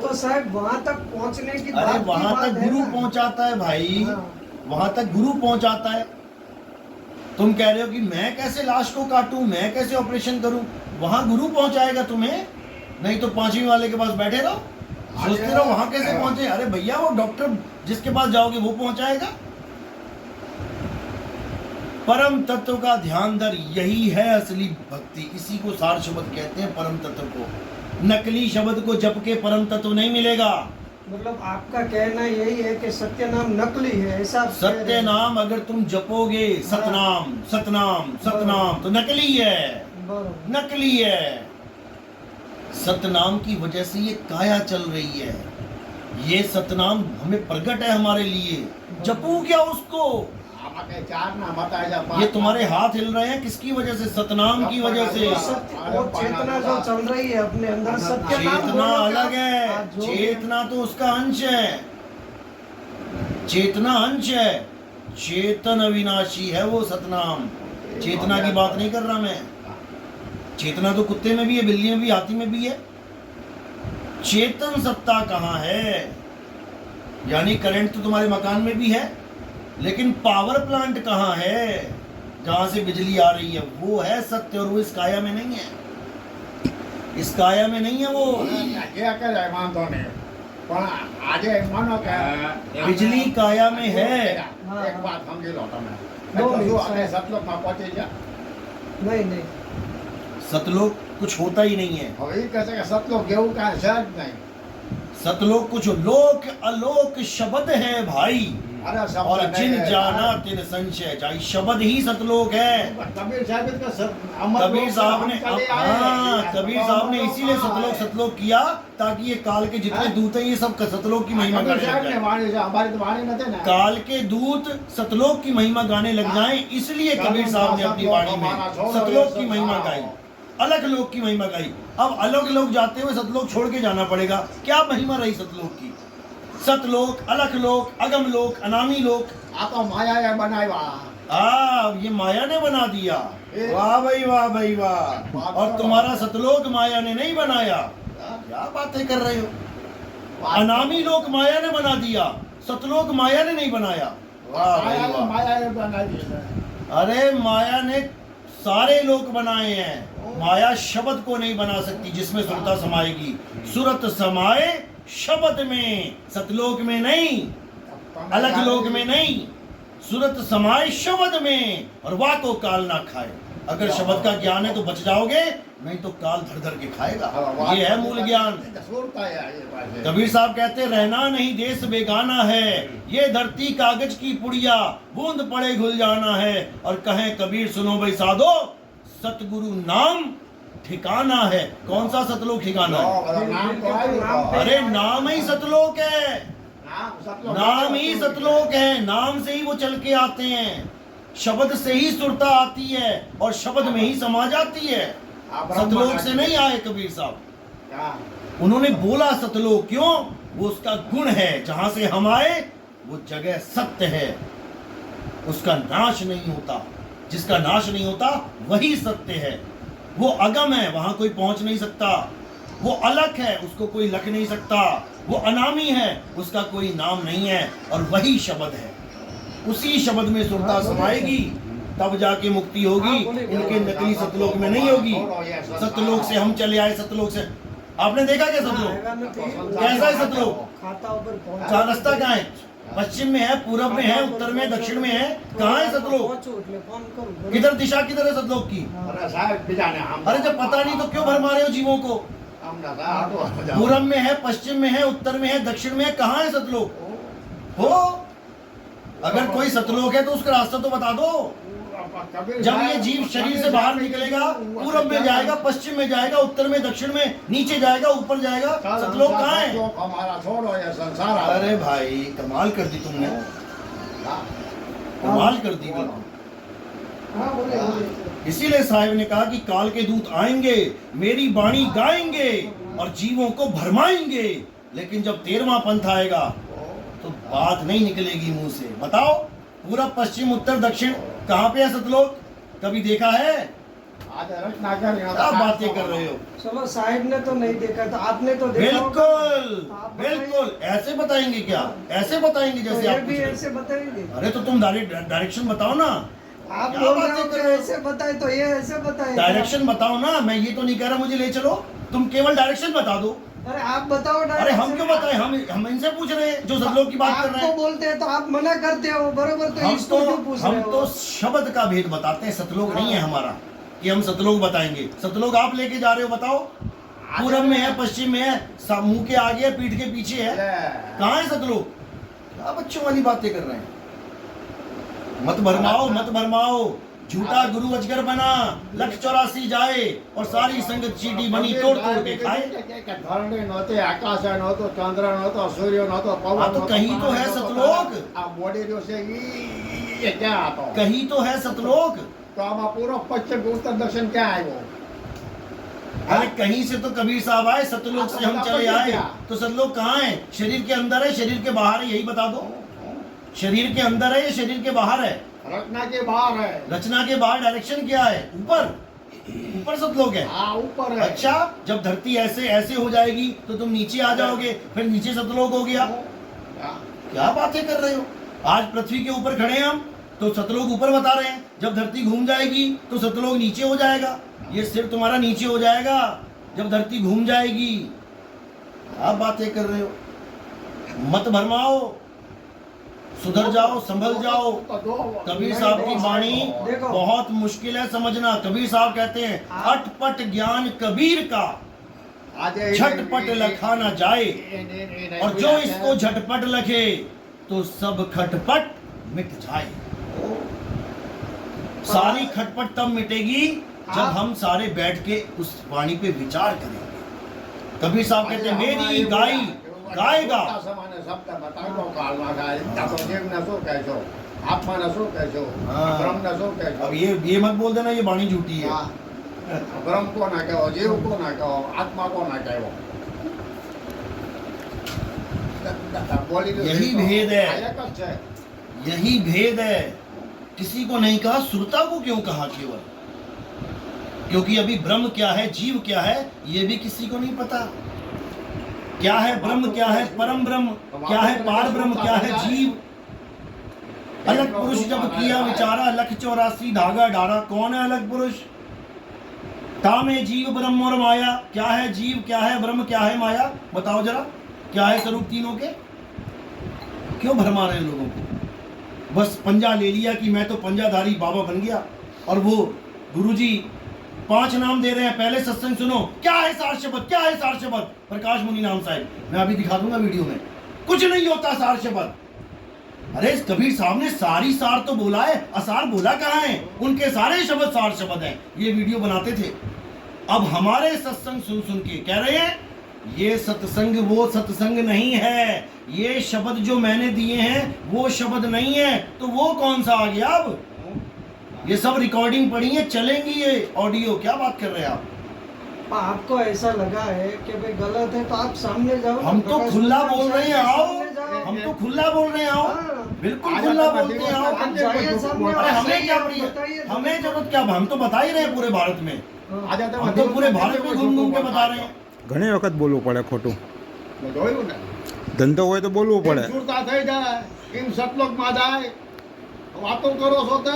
तो साहब वहाँ तक पहुँचने की अरे बात वहां की बात तक है गुरु ना। पहुंचाता है भाई, हाँ। वहां तक गुरु पहुंचाता है। तुम कह रहे हो कि मैं कैसे लाश को काटूं, मैं कैसे ऑपरेशन करूं, वहां गुरु पहुंचाएगा तुम्हें, नहीं तो पांचवी वाले के पास बैठे रहो, सोचते रहो वहां कैसे पहुंचे। अरे भैया वो डॉक्टर जिसके पास जाओगे वो पहुंचाएगा। परम तत्व का ध्यान धर, यही है असली भक्ति, इसी को सार शब्द कहते हैं परम तत्व को। नकली शब्द को जप के परम तत्व नहीं मिलेगा। मतलब आपका कहना यही है कि सत्य नाम नकली है, ऐसा आप कह रहे सत्य हैं? नाम अगर तुम जपोगे, सतनाम सतनाम सतनाम, तो नकली है, बरोबर। नकली है। सतनाम की वजह से ये काया चल रही है, ये सतनाम हमें प्रकट है हमारे लिए। जपू क्या उसको, ये तुम्हारे हाथ हिल रहे हैं किसकी वजह से, सतनाम की वजह से। वो चेतना जो चल रही है अपने अंदर, सत्य नाम चेतना बोलो क्या? अलग है, आज जो भी- चेतना तो उसका अंश है, चेतना अंश है, चेतन अविनाशी है वो सतनाम। चेतना की बात नहीं कर रहा मैं, चेतना तो कुत्ते में भी है, बिल्ली में भी, हाथी में भी है। चेतन सत्ता कहाँ है, यानी करंट तो तुम्हारे मकान में भी है, लेकिन पावर प्लांट कहाँ है जहां से बिजली आ रही है, वो है सत्य, और वो इस काया में नहीं है, इस काया में नहीं है वो। बिजली काया में है। एक बात समझी लो તમે दो એટલે मिनट શું આપણે साहब। સતલોકમાં પહોંચી ગયા। नहीं नहीं, सतलोक कुछ होता ही नहीं है, હવે એ કહે છે કે સતલોક જેવું કાંઈ છે જ નહીં। सतलोक कुछ लोक अलोक शब्द है भाई, અરે શબ્દ और નહીં जिन રે। जाना तिन संशय जाई, शब्द ही सतलोक है। कबीर साहब का अमर कबीर लोक साहब ने, हम चले आए। हाँ कबीर साहब ने इसीलिए सतलोक सतलोक किया, ताकि ये काल के जितने दूत हैं ये सब सतलोक की महिमा कबीर गाने साहब लग ने जाए। वाणी છે અમારી તો વાણી નથી ने। काल के दूत सतलोक की महिमा गाने लग जाएं, इसलिए कबीर साहब ने अपनी वाणी में सतलोक की महिमा गाई, अलग लोक की महिमा गाई। अब अलग लोग जाते हुए सतलोक छोड़ के जाना पड़ेगा, क्या महिमा रही सतलोक की। सतलोक, अलग लोक, अगम लोक, अनामी लोक, આ તો માયાએ બનાવ્યા। ये माया ने बना दिया। वाह भाई वाह भाई वाह, और तुम्हारा सतलोक माया ने नहीं बनाया, क्या बातें कर रहे हो। अनामी लोक माया ने बना दिया, सतलोक माया ने नहीं बनाया। वाह भाई वाह। માયાએ બનાવી છે। अरे माया ने सारे लोक बनाए हैं, माया शब्द को नहीं बना सकती जिसमें सुरता समाएगी। सुरत समाए शब्द में, सतलोक में नहीं, अलग लोक में नहीं, सुरत समाए शब्द में, और वाह को काल ना खाए। अगर शब्द का ज्ञान है तो बच जाओगे, नहीं तो काल धर धर के खाएगा। ये है मूल ज्ञान। સુરતા છે એ પાસે। कबीर साहब कहते हैं, रहना नहीं देश बेगाना है, ये धरती कागज की पुड़िया, बूंद पड़े घुल जाना है। और कहें कबीर सुनो भाई साधो, सतगुरु नाम ठिकाना है। कौन सा सतलोक ठिकाना है? બધા નામ તો આવ્યું તો। अरे नाम ही सतलोक है, નામ સતલોક नाम ही सतलोक है, नाम से ही वो चल के आते हैं, शब्द से ही सुरता आती है और शब्द में ही समा जाती है। આ બ્રહ્મા सतलोक से नहीं आए कबीर साहब, હા। उन्होंने बोला सतलोक, क्यों? वो उसका गुण है, जहां से हम आए वो जगह सत्य है, उसका नाश नहीं होता, जिसका नाश नहीं होता वही सत्य है। वो अगम है, वहां कोई पहुंच नहीं सकता, वो अलग है, उसको कोई लख नहीं सकता, वो अनामी है, उसका कोई नाम नहीं है, और वही शब्द है। उसी शब्द में सुरता समाएगी, तब जाके मुक्ति होगी, इनके नकली सतलोक में नहीं होगी। सतलोक से हम चले आए, सतलोक से आपने देखा क्या सतलोक? कैसा है सतलोक? खाता ऊपर पहुंचा। कहाँ रास्ता कहाँ है? पश्चिम में है, पूरब में है, उत्तर में, दक्षिण में है, कहाँ है सतलोक? पहुंचो એટલે ફોન કરું। किधर दिशा, किधर है सतलोक की? અરે સાહેબ બીજાને આમ अरे जब पता नहीं तो क्यों भरमा रहे हो जीवों को? આમ ના સાહેબ पूरब में है, पश्चिम में है, उत्तर में है, दक्षिण में है, कहाँ है सतलोक? हो अगर कोई सतलोक है तो उसका रास्ता तो बता दो। कबीर जब ये साहब जीव शरीर से बाहर निकलेगा, पूरब में जाएगा, पश्चिम में जाएगा, उत्तर में, दक्षिण में, नीचे जाएगा, ऊपर जाएगा, सतलोक कहाँ है? सतलोक हमारा छोड़ो ये संसार है। अरे भाई कमाल कर दी तुमने, हाँ। कमाल कर दी तुम। हाँ बोले बोले। इसीलिए साहिब ने कहा कि काल के दूत आएंगे, मेरी बाणी गाएंगे और जीवों को भरमाएंगे, लेकिन जब 13वां पंथ आएगा तो बात नहीं निकलेगी मुंह से। बताओ पूरब, पश्चिम, उत्तर, दक्षिण, कहाँ पे है सतलोक? कभी देखा है? आज रचना कर क्या बातें कर रहे हो? चलो साहिब ने तो नहीं देखा तो आपने तो देखा होगा। बिल्कुल आप बताइए। बिल्कुल ऐसे बताएंगे क्या? ऐसे बताएंगे तो जैसे ये आप भी पूछ रहे ऐसे बताएंगे। हो। अरे तो तुम डायरेक्शन बताओ ना, आप क्या बोल बातें रहे हो कर कि रहे हो? ऐसे बताए तो ये ऐसे बताए। डायरेक्शन बताओ ना, मैं ये तो नहीं कह रहा मुझे ले चलो, तुम केवल डायरेक्शन बता दो। अरे आप बताओ अरे डायरेक्शन। हम क्यों बताएं? हम इनसे पूछ रहे हैं जो सतलोक की बात कर रहे आपको हैं। बोलते हैं तो आप मना करते हो, बरोबर, तो हम इसको क्यों पूछ रहे हम हो? तो शब्द का भेद बताते हैं, सतलोक नहीं है हमारा कि हम सतलोक बताएंगे। सतलोक आप लेके जा रहे हो, बताओ। पूरब में है, पश्चिम में है, मुंह के आगे है, पीठ के पीछे है, कहाँ है सतलोक? क्या बच्चों वाली बातें कर रहे हैं? मत भरमाओ, मत भरमाओ। झूठा गुरु अजगर बना, 184 जाए और सारी संगत चीटी बनी, तोड़ तोड़ के खाए। धरणी नहोती, आकाश नहोतो, चंद्र नहोतो, सूर्य नहोतो, पवन हाँ, तो नहोतो, कहीं तो है पाणी नहोतो, सतलोक। આ બોડી जो છે ये क्या હતો? कहीं तो है सतलोक। तो આમાં પૂર્વ પશ્ચિમ उत्तर दक्षिण क्या આવ્યો? अरे कहीं से तो कबीर साहब आए, सतलोक से हम चले आए। तो सतलोक कहाँ है? शरीर के अंदर है, शरीर के बाहर है? यही बता दो। शरीर के अंदर है या शरीर के बाहर है? रचना के बाहर है। रचना के बाहर डायरेक्शन क्या है? ऊपर, ऊपर सतलोक है। हाँ ऊपर है। अच्छा, जब धरती ऐसे ऐसे हो जाएगी तो तुम नीचे आ जाओगे, फिर नीचे सतलोक हो गया। क्या बातें कर रहे हो? आज पृथ्वी के ऊपर खड़े हैं हम, तो सतलोक ऊपर बता रहे हैं। जब धरती घूम जाएगी तो सतलोक नीचे हो जाएगा। ये सिर्फ तुम्हारा नीचे हो जाएगा जब धरती घूम जाएगी। क्या बातें कर रहे हो? मत भरमाओ, सुधर जाओ, संभल जाओ। कबीर साहब की वाणी देखो। बहुत मुश्किल है समझना। कबीर साहब कहते हैं, अटपट ज्ञान कबीर का झटपट लखा ना जाए, और जो इसको झटपट लखे तो सब खटपट मिट जाए। सारी खटपट तब मिटेगी जब हम सारे बैठ के उस वाणी पे विचार करेंगे। कबीर साहब कहते हैं, मेरी गाय गाएगा। शब्द बताओ कालमा गाय तो जीव ने शो कहो, आत्मा ने शो कहो, हाँ। ब्रह्म ने शो कहो। अब ये मत बोल देना ये वाणी झूठी है। ब्रह्म को ना कहो, जीव को ना कहो, आत्मा को ना कहो। यही भेद है। एक है। यही भेद है। किसी को नहीं कहा, श्रोता को क्यों कहा केवल? क्योंकि अभी ब्रह्म क्या है, जीव क्या है, ये भी किसी को नहीं पता। क्या है ब्रह्म, क्या है परम ब्रह्म, क्या है पार ब्रह्म, क्या है जीव। अलग पुरुष जब किया विचारा, 184 धागा डारा। कौन है अलग पुरुष? तामे जीव ब्रह्म और माया। क्या है जीव, क्या है ब्रह्म, क्या है माया? बताओ जरा, क्या है स्वरूप तीनों के? क्यों भरमा रहे हैं लोगों को? बस पंजा ले लिया कि मैं तो पंजाधारी बाबा बन गया, और वो गुरुजी 5 नाम दे रहे हैं। पहले सत्संग सुनो, क्या है सार शब्द, क्या है सार शब्द? प्रकाश मुनि नाम साहिब, मैं अभी दिखा दूंगा वीडियो में। कुछ नहीं होता सार शब्द। अरे कबीर साहब ने सारी सार तो बोला है, असार बोला कहाँ है? उनके सारे शब्द सार शब्द हैं। ये वीडियो बनाते थे। अब हमारे सत्संग सुन सुन के कह रहे हैं ये सत्संग वो सत्संग नहीं है, ये शब्द जो मैंने दिए हैं वो शब्द नहीं है। तो वो कौन सा आ गया? अब ये सब रिकॉर्डिंग पड़ी है, चलेंगी ये ऑडियो। क्या बात कर रहे हैं आप? आपको ऐसा लगा है कि भाई गलत है तो आप सामने जाओ। हम तो खुला बोल रहे हैं, आओ। सामने जाओ। हम तो खुला बोल रहे हैं, आओ। हाँ। बिल्कुल खुला बोलते हैं, आओ। आप जाइए सामने, अरे आप हमें क्या बताइए, चाहिए? हमें जरूरत क्या? हम तो बता ही रहे हैं पूरे भारत में। आ जाते हम तो पूरे भारत में घूम घूम के बता रहे हैं। ઘણી વખત બોલવું પડે ખોટું જોયું ને ધંધો હોય તો બોલવું પડે સુરતા થઈ જાય કેમ સતલોક માં જાય વાતો કરો છો તે